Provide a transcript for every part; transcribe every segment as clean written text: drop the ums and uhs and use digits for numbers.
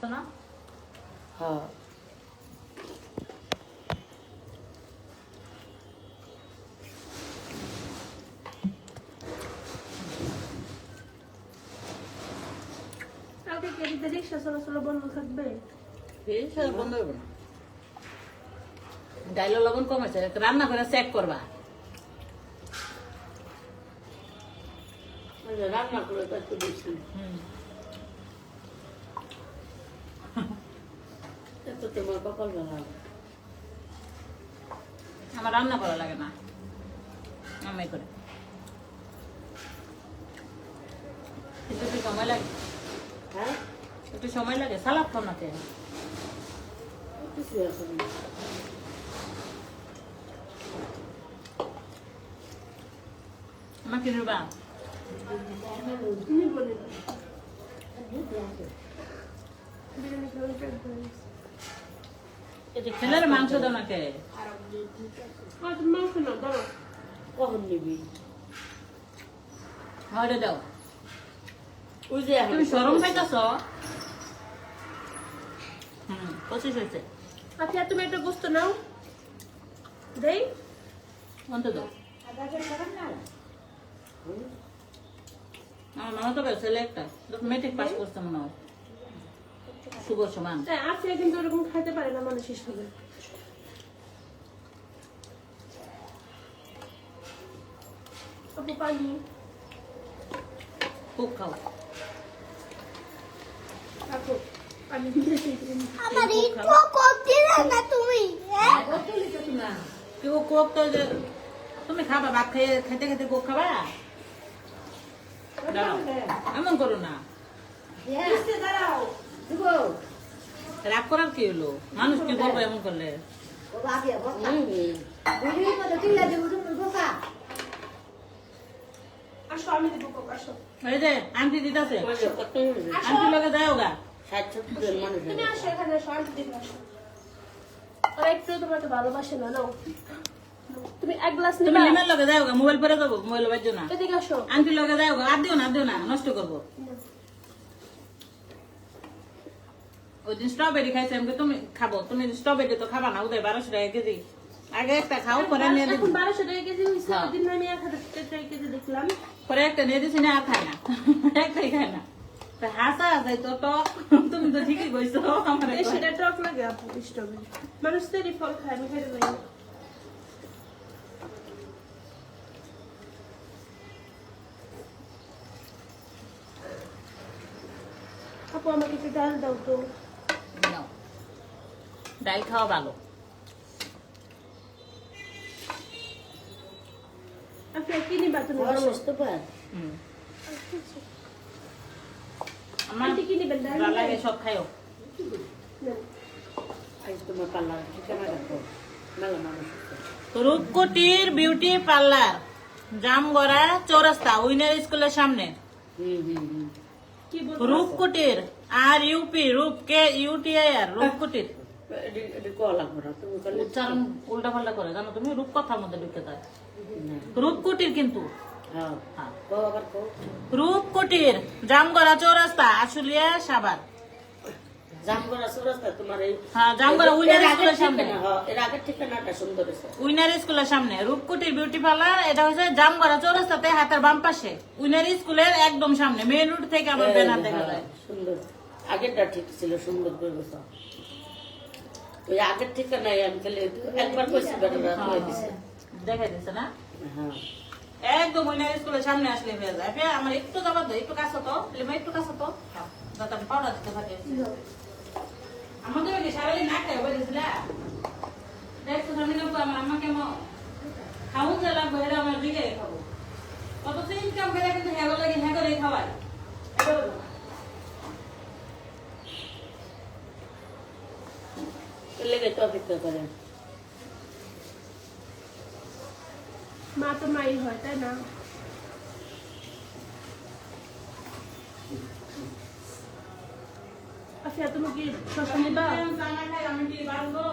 করতো না? হ্যাঁ কালকে কেরিতে রিক্সা চলাচল বন্ধ থাকবে? বন্ধ হবে না। ডাইল লবণ কম আছে, রান্না করে চেক করবা। রান্না করে তো একটু বেশি তো তোমার কপাল ভালো। আমার রান্না করা লাগে না, আমি করে। কিন্তু একটু সময় লাগে, হ্যাঁ একটু সময় লাগে। সালাদ খাও না কে? কিছু এখন আমার কি রুবা? তুমি বলে দাও। বিরিয়ানি খাওয়া ট্রাই করে। ছেলের মাংস দাও না কে? তুমি মাংস নাও, দাও। কখন নিবি? হরে দাও। ওই যে এখন তুমি শরম পাইতেছ? 25 হয়েছে। আচ্ছা তুমি একটা গোস্ত নাও, দেই। অন্ত দাও। আমার মামা তো ছেলে একটা মেট্রিক পাস করছে মনে হয়, শুভ সমান। আজকে কিন্তু ওরকম খাইতে পারে না মানুষ হিসেবে। আপু পানি খুব খাও। আপু পানি দিয়েছি। আমার একটু কম দিলে না তুমি কেউ কোক তো যে তুমি খাবা, ভাত খেয়ে খেতে খেতে কোক খাবা? দাঁড়াও, এমন করো না। দাঁড়াও, রাগ করার কি হলো? মানুষ কি বলবো এমন করলে? আসো আমি দেবো কোক, আসো। এই যে আন্টি দিতেছে, আন্টি লগে যাও গা। 60-70 জন মানুষ তুমি আসো এখানে, আসো আমি দেবো, আসো। ওরা একটু তোমাকে ভালোবাসে না, নাও। তুমি এক গ্লাস তুমি নিবা? লিমের লগে যাও গা, মোবাইল পরে যাবো, মোবাইল বাজছো না। এদিকে আসো। আন্টি লগে যাও গা, আর দিও না, নষ্ট করবো। ওই দিন স্ট্রবেরি খাইছে, আমাকে তুমি খাবো, তুমি স্ট্রবেরি তো খাবা না, উদয় 1200 টাকা কেজি। আগে একটা খাও, পরে নিয়ে দিবি। এখন 1200 টাকা কেজি হয়েছে, হ্যাঁ। ওই দিন আমি 1000 টাকা কেজি দেখলাম। পরে একটা নিয়ে দিছি না, আর খায় না, একটাই খায় না। তা হাসা যাই তো টক, তুমি তো ঠিকই কইছো। আমার সেটা টক লাগে আপু, স্ট্রবেরি। মানুষ তো এরই ফল খায়, আমি খাইতে পারি না। আপু আমাকে একটু ডাল দাও তো। নাও। ডাল খাওয়া ভালো। আপনি কি নিবা তুমি? সুস্থ পায় হুম। আমার আন্টি কি নিবেন? ডাল যা নিবেন? লাগে সব খাইও। নেন। আজ তোমার পাল্লা ঠিকানা রাখো, মেলা মানুষ আছে। রূপকুটির বিউটি পার্লার, জামগড়া চৌরাস্তা, উইনার স্কুলের সামনে। কি বলবো? রূপকুটির, আর ইউপি, রূপ কে ইউটিআই আর রূপকুটির। এটা কল লাগবে না, তুমি করলে উচ্চারণ উল্টা পাল্টা করে, জানো তুমি? রূপ কথার মধ্যে ঢুকে যায়। না। রূপকুটির কিন্তু হ্যাঁ হ্যাঁ। কো আবার কো রূপকুটির, জামগড়া চৌরাস্তা, আশুলিয়া, সাভার। জামগড়া চৌরাস্তা তোমার এই হ্যাঁ, জামগড়া উইনার এর আগের স্কুলের সামনে। ঠিকানা, হ্যাঁ, এর আগের ঠিকানাটা সুন্দর আছে। উইনার স্কুলের সামনে রূপকুটির বিউটি পার্লার। এটা হচ্ছে জামগড়া চৌরাস্তাতে, হাতের বাম পাশে, উইনার স্কুলের একদম সামনে, মেইন রোড থেকে আমার ব্যানার দেখা যায়। সুন্দর, আগেরটা ঠিক ছিল, সুন্দর করে বসা। ওই আগের ঠিকানায় আমি খালি একবার কইছি বেটারা কই দিছে। দেখাই দিচ্ছে না? হ্যাঁ একদম উইনার স্কুলের সামনে আসলে হয়ে যায়। আমার একটু যাবার দাও, একটু কাছে তো, একটু কাছে তো, যাতে আমি পাউডার দিতে পারি। আমাদের ওই সারাদিন না খাই বলেছিল, দেখছো আমি নেবো আমার আম্মা কেমন খাউন যা লাগবে, এটা আমার দিকে খাবো। কত তো ইনকাম করে কিন্তু হ্যাঁ লাগে, হ্যাঁ করে খাওয়াই। লেগে তো অপেক্ষা করে। মা তো মাই হয়, তাই না? আচ্ছা তুমি কি শসা নিবা? আমি কি বাড়বো?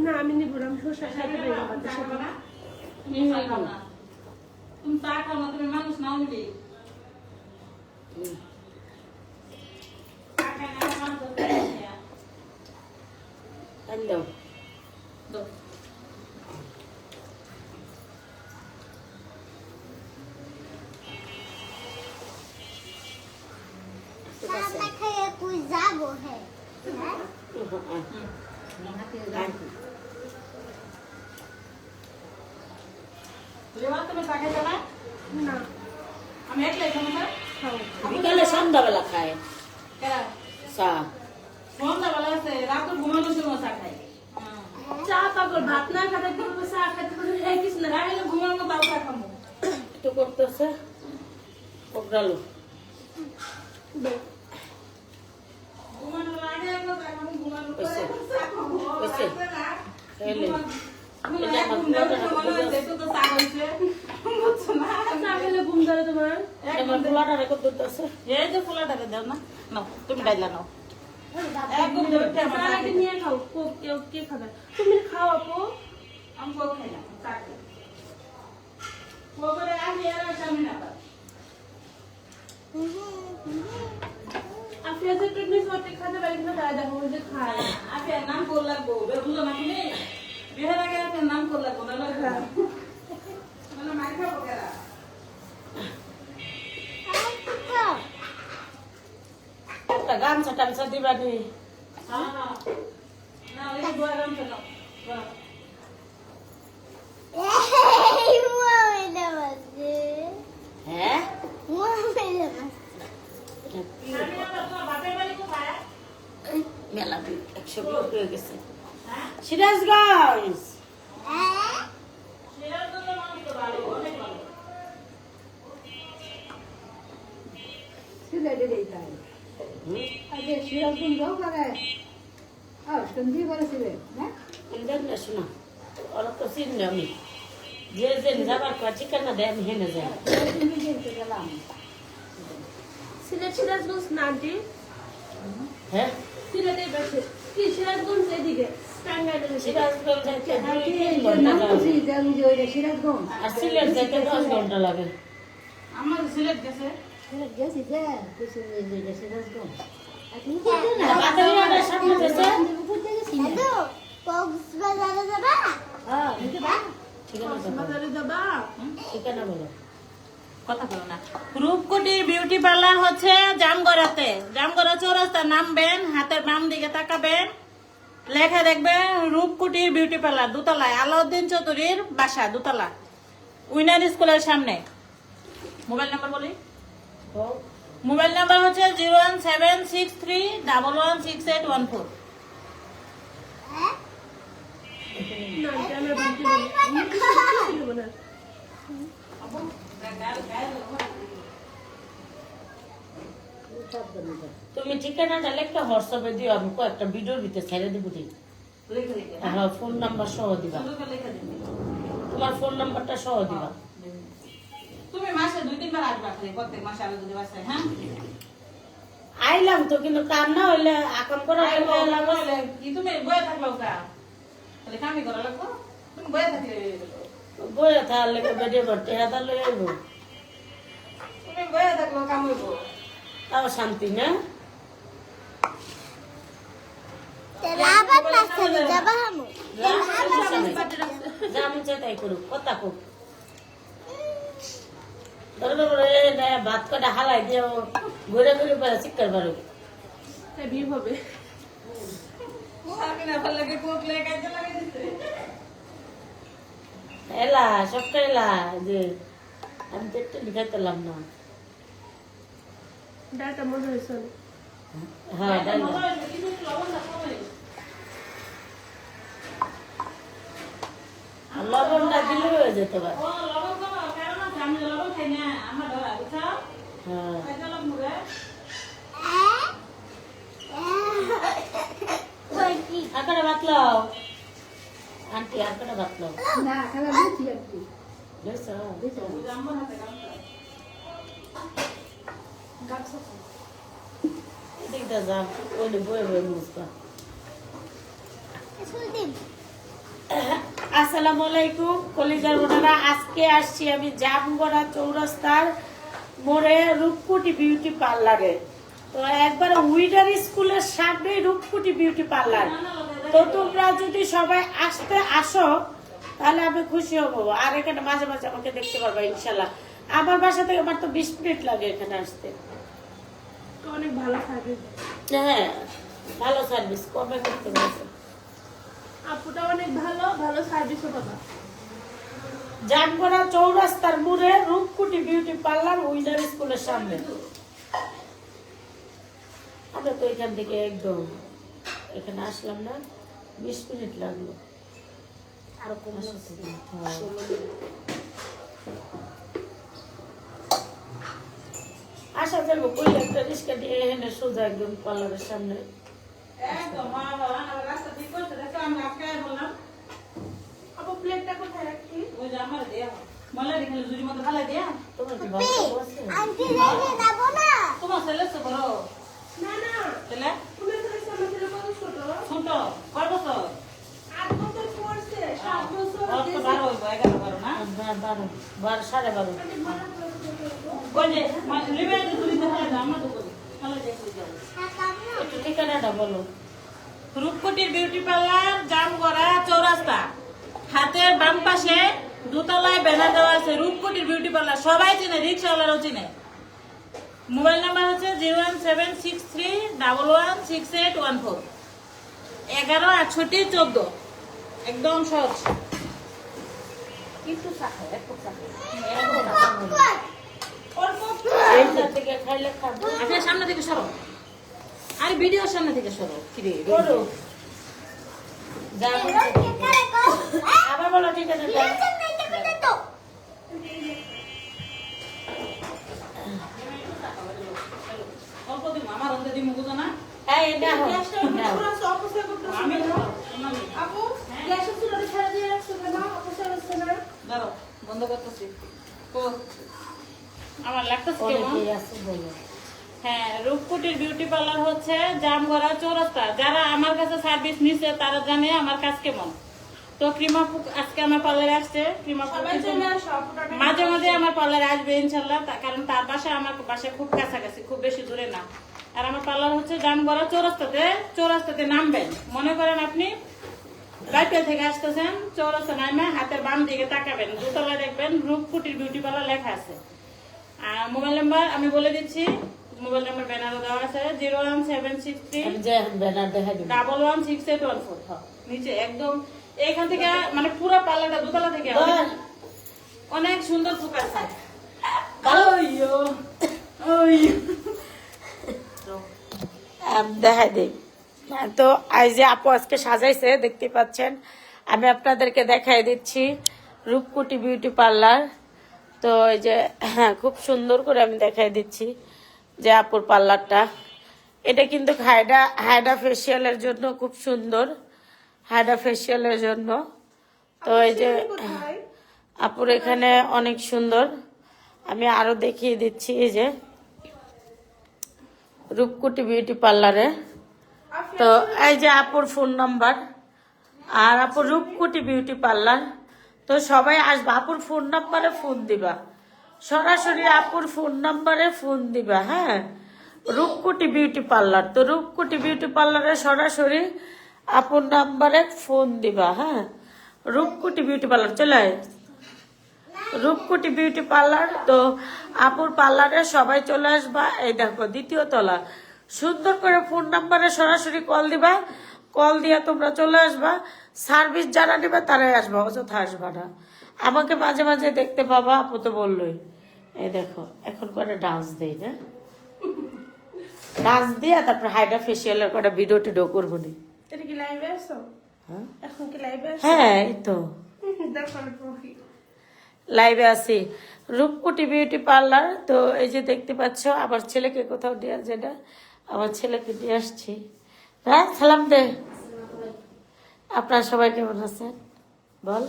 না আমি নিব না, আমি শসা খাইতে পারি না, ভাতের সাথে। তুমি চা খাও না, তুমি মানুষ নাও নিবি। চা খাই না, মানুষ হচ্ছে না। আনি দাও। দাও। खाना खाए कोई जागो है हाँ? লেবা, তুমি চা খাইছো না? না আমি একলাই খাবো না? খাও বিকালে সন্ধ্যাবেলা খায় কেরা? চা। সন্ধ্যাবেলা আছে, রাতে ঘুমানোর সময় চা খাই। চা পাগল ভাত না খাতে পারবো চা খেতে পারবো এই কিছু না রাইলে ঘুমানো তাও চা খাবো। একটু করতেছে পকড়ালো। ঘুমানোর আগে একবার চা খাবো, ঘুমানোর পরে হয়েছে। একবার চা খাবো। হয়েছে। রাতে না, খেলে। ঘুমানোর এটা এক আমার ঘুম দেওয়ার পুরোটা সময় মনে হয়েছে, একটু তো চা হয়েছে। বুঝছো না? চা খেলে ঘুম ধরে তোমার আমার পোলাটা রেকর্ড করতেছে। এই যে ফুলাটাকে দাও না, নাও, তুমি ডাইলা নাও। একদম ধরে উঠে আমার চা চাটাকে খেতে। নিয়ে খাও কেউ কে খাবে তুমি খাও আপু আমি কোক খাই না, চা খাই। কোকের আগে আর সামনে না পাই। আপনি আজকে প্রেগনেন্সি হতে খেতে পারি কিনা তারা দেখো যে খায় আপনার নাম কোল লাগবো, বুঝলো না তুমি? বিয়ের আগে আপনার নাম কোল লাগবো, না লাগবো না? মানে মার খাবো কেরা? একটা গামছা টামছা দিবা নি। হ্যাঁ, হ্যাঁ। নাও, এই যে দোয়া গামছা নাও। বাহ। হ্যাঁ আমি আবার তোমার বাপের বাড়ি কোথায়? মেলা 100 লোক হয়ে গেছে হ্যাঁ? সিরাজগঞ্জ। সিরাজগঞ্জের মানুষ তো ভালো, অনেক ভালো। শোনা ওরা তো চিনি আমি যে যে যাবার ঠিকানা দেয় আমি হেনে যাই। সিলেট সিরাজগঞ্জ না আন্টি হ্যাঁ সিলেটের পাশে কি সিরাজগঞ্জ এদিকে টাঙ্গাইলের সিরাজগঞ্জ যাইতে 2-3 ঘন্টা লাগে আর সিলেট যাইতে 10 ঘন্টা লাগে। আমার সিলেট গেছে। বাতাবিয়াটার সামনে গেছে কক্সবাজারে যাবা ঠিকানা বলো। বাজারে যাবা ঠিকানা বলো। কথা বলো না। রূপকুটির বিউটি পার্লার হচ্ছে জামগড়াতে। জামগড়া চৌরাস্তা নামবেন, হাতের বাম দিকে তাকাবেন, লেখা দেখবেন রূপকুটির বিউটি পার্লার, দোতলায়, আলাউদ্দিন চৌধুরীর বাসা, দোতলা, উইনার স্কুলের সামনে। মোবাইল নাম্বার বলি, মোবাইল নাম্বার হচ্ছে 01763116814। না আন্টি আমার বাড়িতে বলি না তুমি ঠিকানাটা লেখা হোয়াটসঅ্যাপে দিও, আমি কয়েকটা ভিডিওর ভিতরে ছেড়ে দিব। লিখে লিখে, হ্যাঁ ফোন নাম্বার সহ দিবা, সুন্দর করে লিখে দিন। তোমার ফোন নাম্বারটা সহ দিবা। তুমি মাসে 2-3 বার আসবা, খালি প্রত্যেক মাসে আলো যদি বাসায়, হ্যাঁ? আইলাম তো কিন্তু কাম না হইলে আকাম করা আইবো, এলাম। বলে, কি তুমি বয়ে থাকলো কা? তাহলে কামই করা লাগবো? তুমি বয়ে থাকলে, বইয়া থাকলে বেডে ভর্তি হাতা লই আইব, তুমি বয়ে থাকলো কাম হইবো। তাও শান্তি না। আবার নাস্তা যাবা হামু যা আমি চাই তাই করুক, কথা কোক। দরকার পড়ে ভাত কটা হালাই দিয়ে ঘুরে ঘুরে পরে শিক্ষার পারুক। তাই বিয়ে হবে সারাদিন আবার লাগে কোক লাগে কাজে লাগে দিতে। এলা সবটা এলা যে আমি তো একটু লিখাইতেলাম না। ডাটা মজা হয়েছে হ্যাঁ ডাইলা মজা হইছে, কিন্তু একটু লবণ দাও, কমে। লবণটা দিলে হয়ে যেতে পারে। ও, লবণ কমাও, কারণ হচ্ছে আমি লবণ খাই না, আমার ধরা, বুঝছো? হ্যাঁ খাইতে লবণ মুখে। আঁকাটা বাতলাও আন্টি, আঁকাটা বাতলাও বুঝছো? ওই যে আম্মার হাতে গামছা। এদিকটা যা ওই বয়ে বয়ে মুসকা। সুদীপ আসসালামু আলাইকুম কলিজার বোনেরা, আজকে আসছি আমি জামগড়া চৌরাস্তার মোড়ে রূপকুটি বিউটি পার্লারে। তো একবার উইডার স্কুলের সামনে রূপকুটি বিউটি পার্লার। তো তোমরা যদি সবাই আসো তাহলে আমি খুশি হব। আর এখানে মাঝে মাঝে আমাকে দেখতে পারবা ইনশাল্লাহ। আমার বাসা থেকে মাত্র 20 মিনিট লাগে এখানে আসতে। অনেক ভালো সার্ভিস, হ্যাঁ ভালো সার্ভিস, কমে করতে পারছে। আপুটা অনেক ভালো, ভালো সার্ভিসও পাবা। জামগড়া চৌরাস্তার মোড়ে রূপকুটি বিউটি পার্লার উইনার স্কুলের সামনে। আমরা তো এখান থেকে একদম এখানে আসলাম না, 20 মিনিট লাগলো। আরো কম আসা যাবো কই একটা রিক্সা দিয়ে এখানে সোজা একদম পার্লারের সামনে। একদম মা বাবা আমার রাস্তা ঠিক করতে দেখো আমি আজকে বললাম আপু প্লেটটা কোথায় রাখি? ওই যে আমার দেয়া মলে দেখলে জুরি মতো ভালো দেয়া তোমার কি ভালো আছে? আন্টি রেখে যাবো না। তোমার ছেলে তো বড় না না, ছেলে তুমি তো আমার ছেলে কত ছোট? ছোট কয় বছর 8 বছর পড়ছে, 7 বছর অত 12 হইব 11 12 না 12 12 12.5। ওই যে মানে লিবে জুরি তো ভালো আমার তো করি ভালো দেখি যাও একটু ঠিকানাটা বলো। রূপকুটির বিউটি পার্লার জামগড়া চৌরাস্তা, হাতের বাম পাশে দোতলায় ব্যানার দেওয়া আছে রূপকুটির বিউটি পার্লার। সবাই চিনে, রিক্সাওয়ালারাও চিনে। মোবাইল নাম্বার হচ্ছে 01763116814 116814। একদম সহজ। কিন্তু চাখো একটু চাখো। অল্প এইটা থেকে খাইলে খাবো। আপনি সামনে থেকে সরো, আর ভিডিওর সামনে থেকে সরো। কিরে করো যাবো। আবার বলো ঠিকানাটা। অল্প দিন আমার অন্ধে দিন বুঝো না এই নাও নাও। অপচয় করতেছ আমি না? আমি আপু গ্যাসের চুলাটা ছেড়ে দিয়ে রাখছো কেন? অপচয় হচ্ছে না? দাঁড়াও বন্ধ করতেছি। ও আমার লাগতেছে কেমন? অনেকেই আছে বলো। হ্যাঁ, রূপকুটির বিউটি পার্লার হচ্ছে জামগড়া চৌরাস্তা। যারা আমার কাছে সার্ভিস নিছে তারা জানে আমার কাজ কেমন। তো ক্রিমাপু আজকে আমার পার্লারে আসছে। ক্রিমাপু সবাই চলে আসো, আপুটা মাঝে মাঝে আমার পার্লারে আসবে ইনশাল্লাহ, কারণ তার বাসা আমার বাসা খুব কাছাকাছি, খুব বেশি দূরে না। আর আমার পার্লার হচ্ছে জামগড়া চৌরাস্তাতে নামবেন। মনে করেন আপনি গাইপিয়া থেকে আসতেছেন, চৌরাস্তা নামে হাতের বাম দিকে তাকাবেন, দোতলায় দেখবেন রূপকুটির বিউটি পার্লার লেখা আছে। আর মোবাইল নাম্বার আমি বলে দিচ্ছি, মোবাইল নাম্বার ব্যানারও দেওয়া আছে 01763 আমি যে ব্যানার দেখা দিই। 116814। নিচে একদম এখান থেকে মানে পুরো পার্লারটা দোতলা থেকে অনেক সুন্দর ফুকার আছে। দেখা দিই। তো আজ যে আপু আজকে সাজাইছে দেখতে পাচ্ছেন, আমি আপনাদেরকে দেখাই দিচ্ছি রূপকুটি বিউটি পার্লার। তো এই যে হ্যাঁ খুব সুন্দর করে আমি দেখাই দিচ্ছি যে আপুর পার্লারটা। এটা কিন্তু হাইডা ফেসিয়ালের জন্য খুব সুন্দর, হাইডা ফেসিয়ালের জন্য। তো এই যে আপুর এখানে অনেক সুন্দর, আমি আরো দেখিয়ে দিচ্ছি। এই যে রূপকুটি বিউটি পার্লারে। তো এই যে আপুর ফোন নাম্বার, আর আপুর রূপকুটি বিউটি পার্লার। তো সবাই আসবা, আপুর ফোন নাম্বারে ফোন দিবা, সরাসরি আপুর ফোন নাম্বারে ফোন দিবা। হ্যাঁ, রূপকুটি বিউটি পার্লার। তো রূপকুটি বিউটি পার্লারে সরাসরি আপুর নাম্বারে ফোন দিবা। হ্যাঁ, রূপকুটি বিউটি পার্লার চলে আয়। রূপকুটি বিউটি পার্লার। তো আপুর পার্লারে সবাই চলে আসবা। এই দেখো 2য় তলা, সুন্দর করে ফোন নাম্বারে সরাসরি কল দিবা, কল দিয়া তোমরা চলে আসবা। সার্ভিস যারা নেবে তারাই আসবা, অযথা আসবা না। আমাকে মাঝে মাঝে দেখতে পাবা, আপু তো বললোই। এই দেখো এখন করে ডান্স দেই না, ডান্স দিয়া তারপর হাইড্রা ফেসিয়ালের করে ভিডিও টিডিও করবো নি। এটা কি লাইভে আছো? হ্যাঁ এখন কি লাইভে আছো? হ্যাঁ এই তো দেখো না প্রফিট। লাইভে আছি রূপকুটি বিউটি পার্লার। তো এই যে দেখতে পাচ্ছ আমার ছেলেকে কোথাও দিয়ে, যেটা আমার ছেলেকে দিয়ে আসছি। হ্যাঁ সালাম দে। আপনারা সবাই কেমন আছেন বল?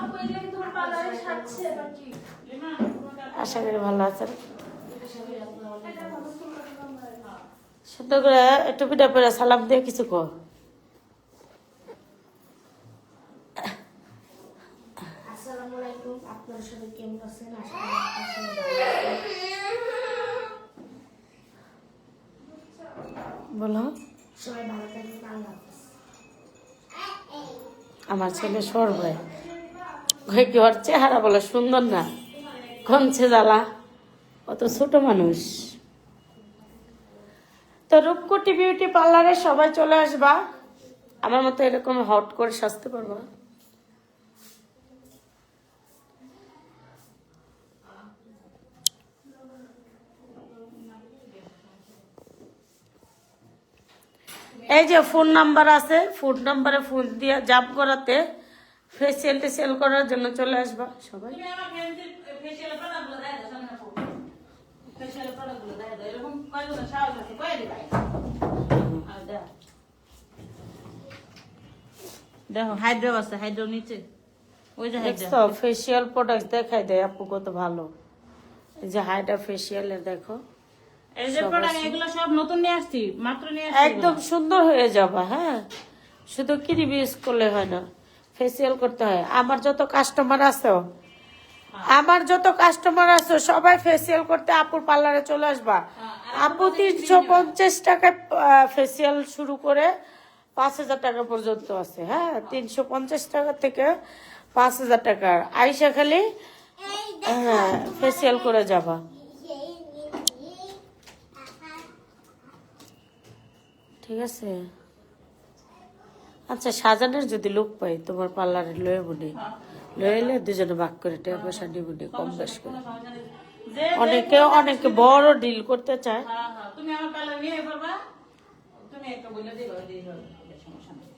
আপু এগুলা কি তোমার পার্লারে সাজছে নাকি? আশা করি ভালো আছেন। সুন্দর করে টুপিটা পরে সালাম দিয়ে কিছু কর। আসসালামু আলাইকুম, আপনারা সবাই কেমন আছেন? আশা করি আপনারা সবাই ভালো আছেন। বলো সবাই ভালো থাকবেন, আল্লাহ হাফেজ। আমার ছেলে সরবে কি ওর চেহারা বলে সুন্দর না, কমছে জ্বালা, অত ছোট মানুষ। তো রূপকুটি বিউটি পার্লারে সবাই চলে আসবা, আমার মতো এরকম হট করে সাজতে পারবা। এই যে ফোন নাম্বার আছে, ফোন নাম্বারে ফোন দিয়ে জাপ করাতে ফেসিয়াল টেসিয়াল করার জন্য চলে আসবা সবাই। তুমি আমার ফেসিয়াল প্রোডাক্টগুলো দেয় দাও সামনে আপু। ফেসিয়াল প্রোডাক্টগুলো দেয় দাও, এরকম কয়জন সাহস আছে কয়ে দিবা। আর দাও, দেখো হাইড্রো আছে, হাইড্রো নিচে ওই যে হাইড্রো। ফেসিয়াল প্রোডাক্ট দেখাই দেয় আপু কত ভালো। এই যে হাইড্রা ফেসিয়ালের দেখো, এই যে প্রোডাক্ট এগুলো সব নতুন নিয়ে আসছি, মাত্র নিয়ে আসছি। একদম সুন্দর হয়ে যাবা। হ্যাঁ, শুধু ক্রিম ইউজ করলে হয় না, ফেসিয়াল করতে হয়। আমার যত কাস্টমার আছে সবাই ফেসিয়াল করতে আপুর পার্লারে চলে আসবা। আপু 350 টাকায় ফেসিয়াল শুরু করে 5,000 টাকা পর্যন্ত আছে। হ্যাঁ, 350 টাকা থেকে 5,000 টাকার আইসা খালি ফেসিয়াল করে যাবা। ঠিক আছে, আচ্ছা সাজানোর যদি লোক পাই তোমার পার্লারে লয়ে বলি, লয়ে এলে দুজনে ভাগ করে টাকা পয়সা নিবনি কম বেশ করে। অনেকে বড় ডিল করতে চায়। হ্যাঁ হ্যাঁ, তুমি আমার পার্লার নিয়ে পারবা, তুমি একটা বলে দিবা, দিয়ে হবে, সমস্যা নেই।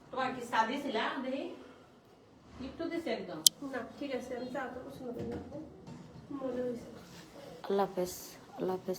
তোমার কি শাদি ছিল দেখি, একটু দিছে একদম। না ঠিক আছে, আমি চা তো পছন্দ করি না, মজা হয়েছে। আল্লাহ হাফেজ, আল্লাহ হাফেজ।